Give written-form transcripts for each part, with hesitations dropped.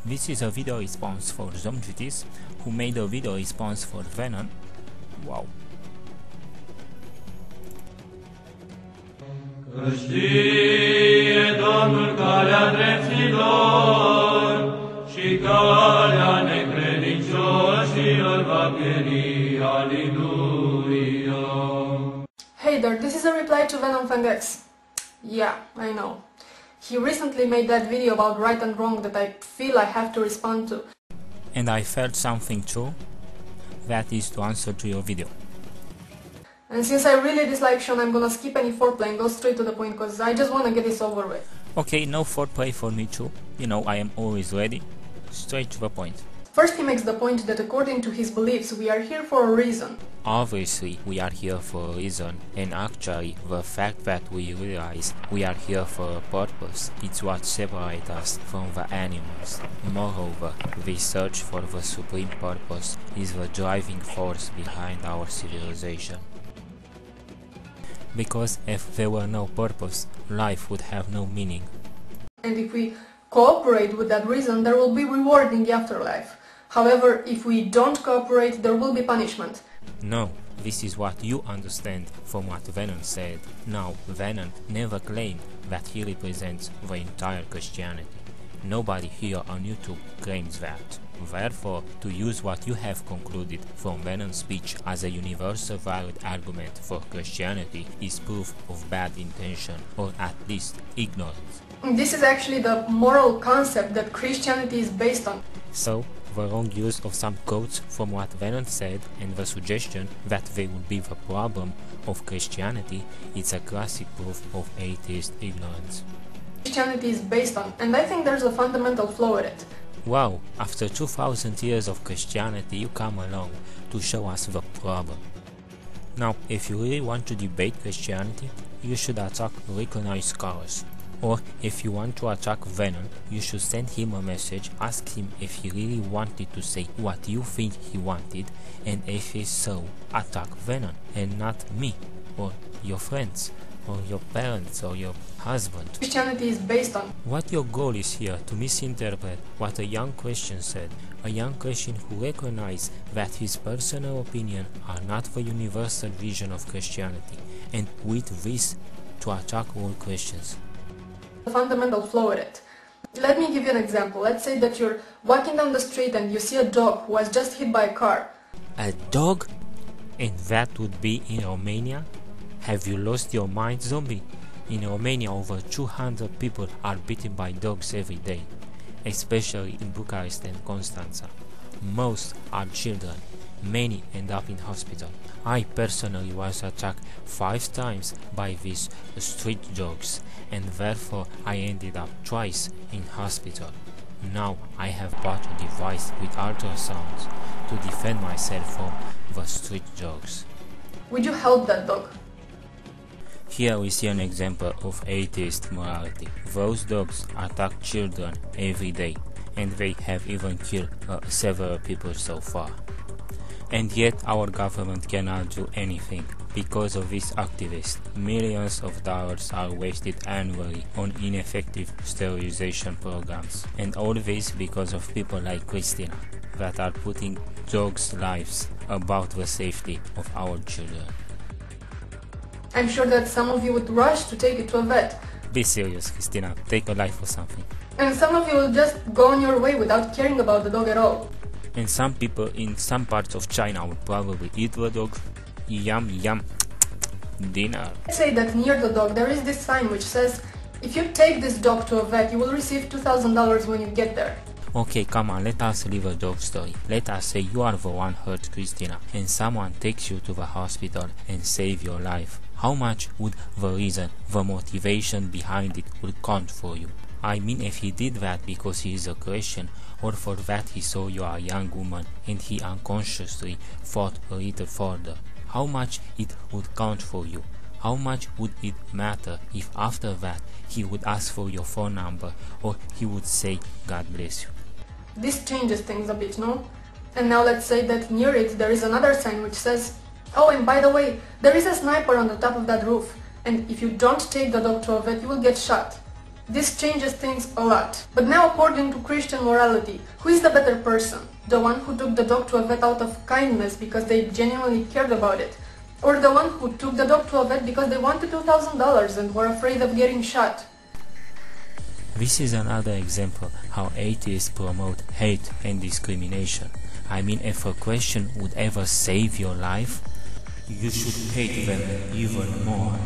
This is a video response for ZOMGitsCriss, who made a video response for Venom. Wow. Știe Domnul calea dreptilor și calea necredincioșilor va pieri. Aleluia. Hey there, this is a reply to VenomFangX. Yeah, I know. He recently made that video about right and wrong that I feel I have to respond to. And I felt something too. That is to answer to your video. And since I really dislike Sean, I'm gonna skip any foreplay and go straight to the point because I just wanna get this over with. Okay, no foreplay for me too. You know, I am always ready. Straight to the point. First he makes the point that according to his beliefs we are here for a reason. Obviously, we are here for a reason, and actually, the fact that we realize we are here for a purpose, it's what separates us from the animals. Moreover, this search for the supreme purpose is the driving force behind our civilization. Because if there were no purpose, life would have no meaning. And if we cooperate with that reason, there will be reward in the afterlife. However, if we don't cooperate, there will be punishment. No, this is what you understand from what Venom said. Now, Venom never claimed that he represents the entire Christianity. Nobody here on YouTube claims that. Therefore, to use what you have concluded from Venom's speech as a universal valid argument for Christianity is proof of bad intention, or at least ignorance. This is actually the moral concept that Christianity is based on. So, the wrong use of some quotes from what Venom said and the suggestion that they would be the problem of Christianity is a classic proof of atheist ignorance. Christianity is based on, and I think there's a fundamental flaw in it. Wow, after 2000 years of Christianity you come along to show us the problem. Now, if you really want to debate Christianity, you should attack recognized scholars. Or, if you want to attack Venom, you should send him a message, ask him if he really wanted to say what you think he wanted, and if he so, attack Venom, and not me, or your friends, or your parents, or your husband. Christianity is based on. What your goal is here to misinterpret what a young Christian said, a young Christian who recognizes that his personal opinion are not the universal vision of Christianity, and with this to attack all Christians. The fundamental flaw in it. Let me give you an example. Let's say that you're walking down the street and you see a dog who was just hit by a car. A dog? And that would be in Romania? Have you lost your mind, zombie? In Romania, over 200 people are beaten by dogs every day, especially in Bucharest and Constanța. Most are children. Many end up in hospital. I personally was attacked 5 times by these street dogs, and therefore I ended up twice in hospital. Now I have bought a device with ultrasounds to defend myself from the street dogs. Would you help that dog? Here we see an example of atheist morality. Those dogs attack children every day, and they have even killed several people so far. And yet our government cannot do anything. Because of these activists, millions of dollars are wasted annually on ineffective sterilization programs. And all this because of people like Cristina, that are putting dogs' lives above the safety of our children. I'm sure that some of you would rush to take it to a vet. Be serious, Cristina. Take a life or something. And some of you will just go on your way without caring about the dog at all. And some people in some parts of China would probably eat the dog. Yum yum. Dinner. Let's say that near the dog there is this sign which says, if you take this dog to a vet, you will receive $2,000 when you get there. Okay, come on, let us leave a dog story. Let us say you are the one hurt Cristina, and someone takes you to the hospital and save your life. How much would the reason, the motivation behind it would count for you? I mean, if he did that because he is a Christian, or for that he saw you are a young woman and he unconsciously thought a little further, how much it would count for you? How much would it matter if after that he would ask for your phone number, or he would say, God bless you? This changes things a bit, no? And now let's say that near it there is another sign which says, oh, and by the way, there is a sniper on the top of that roof, and if you don't take the dog to a vet, you will get shot. This changes things a lot. But now, according to Christian morality, who is the better person? The one who took the dog to a vet out of kindness because they genuinely cared about it? Or the one who took the dog to a vet because they wanted $2,000 and were afraid of getting shot? This is another example how atheists promote hate and discrimination. I mean, if a Christian would ever save your life, you should hate them even more.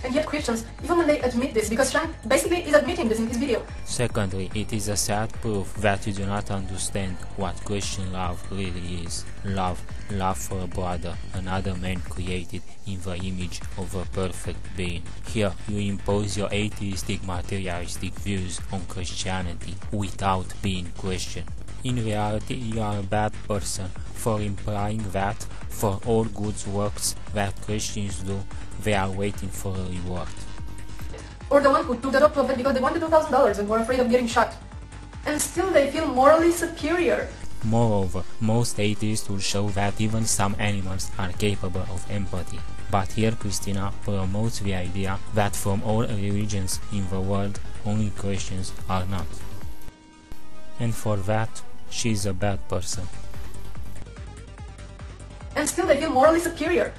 And yet Christians, even when they admit this, because Sean basically is admitting this in his video. Secondly, it is a sad proof that you do not understand what Christian love really is. Love for a brother, another man created in the image of a perfect being. Here, you impose your atheistic materialistic views on Christianity without being Christian. In reality, you are a bad person for implying that for all good works that Christians do, they are waiting for a reward. Or the one who took the dog to a vet because they wanted $2,000 and were afraid of getting shot. And still they feel morally superior. Moreover, most atheists will show that even some animals are capable of empathy. But here Cristina promotes the idea that from all religions in the world, only Christians are not. And for that, she is a bad person. And still they feel morally superior.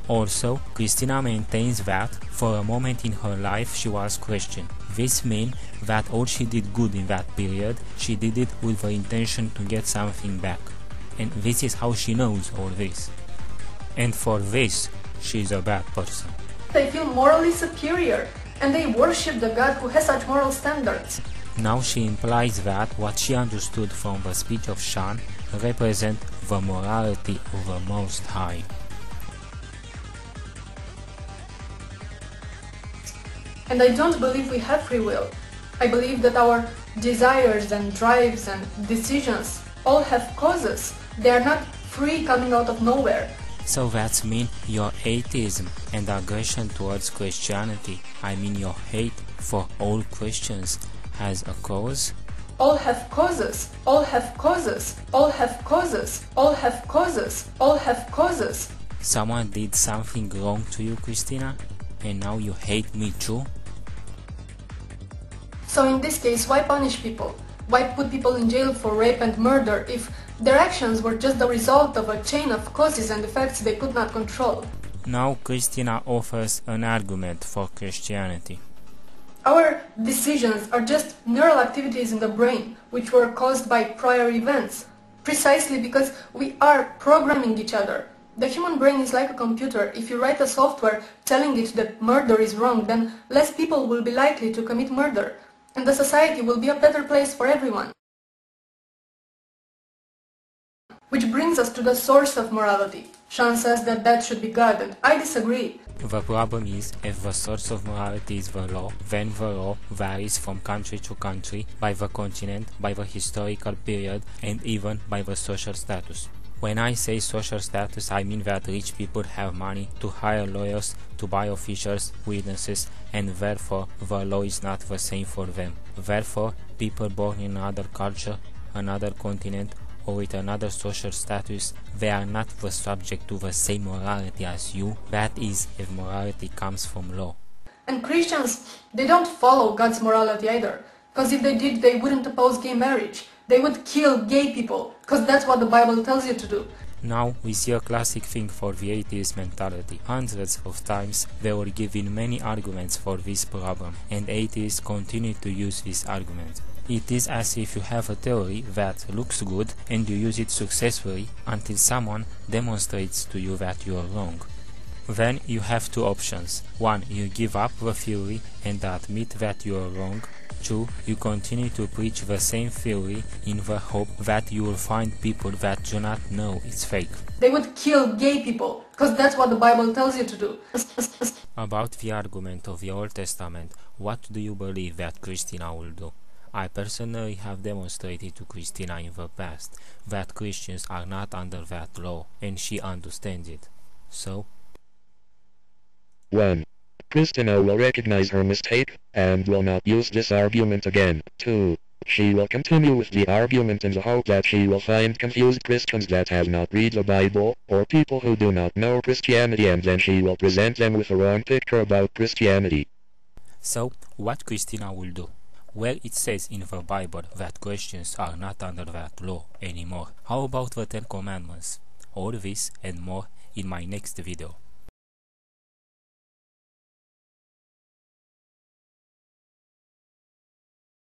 Also, Cristina maintains that for a moment in her life she was Christian. This means that all she did good in that period, she did it with the intention to get something back. And this is how she knows all this. And for this, she is a bad person. They feel morally superior, and they worship the God who has such moral standards. Now she implies that what she understood from the speech of Sean represents the morality of the Most High. And I don't believe we have free will. I believe that our desires and drives and decisions all have causes. They are not free coming out of nowhere. So that means your atheism and aggression towards Christianity, I mean your hate for all Christians, has a cause? All have causes. All have causes. All have causes. All have causes. All have causes. Someone did something wrong to you, Cristina? And now you hate me too? So in this case, why punish people? Why put people in jail for rape and murder if their actions were just the result of a chain of causes and effects they could not control? Now Cristina offers an argument for Christianity. Our decisions are just neural activities in the brain which were caused by prior events, precisely because we are programming each other. The human brain is like a computer. If you write a software telling it that murder is wrong, then less people will be likely to commit murder, and the society will be a better place for everyone. Which brings us to the source of morality. Sean says that should be God, and I disagree. The problem is, if the source of morality is the law, then the law varies from country to country, by the continent, by the historical period, and even by the social status. When I say social status, I mean that rich people have money to hire lawyers, to buy officials, witnesses, and therefore the law is not the same for them. Therefore, people born in another culture, another continent, or with another social status, they are not the subject to the same morality as you. That is, if morality comes from law. And Christians, they don't follow God's morality either, because if they did, they wouldn't oppose gay marriage. They would kill gay people, because that's what the Bible tells you to do. Now we see a classic thing for the atheist mentality. Hundreds of times they were given many arguments for this problem, and atheists continue to use this argument. It is as if you have a theory that looks good and you use it successfully until someone demonstrates to you that you are wrong. Then you have two options. 1. You give up the theory and admit that you are wrong. 2. You continue to preach the same theory in the hope that you will find people that do not know it's fake. They would kill gay people, because that's what the Bible tells you to do. About the argument of the Old Testament, what do you believe that Cristina will do? I personally have demonstrated to Cristina in the past that Christians are not under that law, and she understands it. So? 1. Cristina will recognize her mistake, and will not use this argument again. 2. She will continue with the argument in the hope that she will find confused Christians that have not read the Bible, or people who do not know Christianity, and then she will present them with a wrong picture about Christianity. So, what Cristina will do? Well, it says in the Bible that Christians are not under that law anymore. How about the 10 Commandments? All this and more in my next video.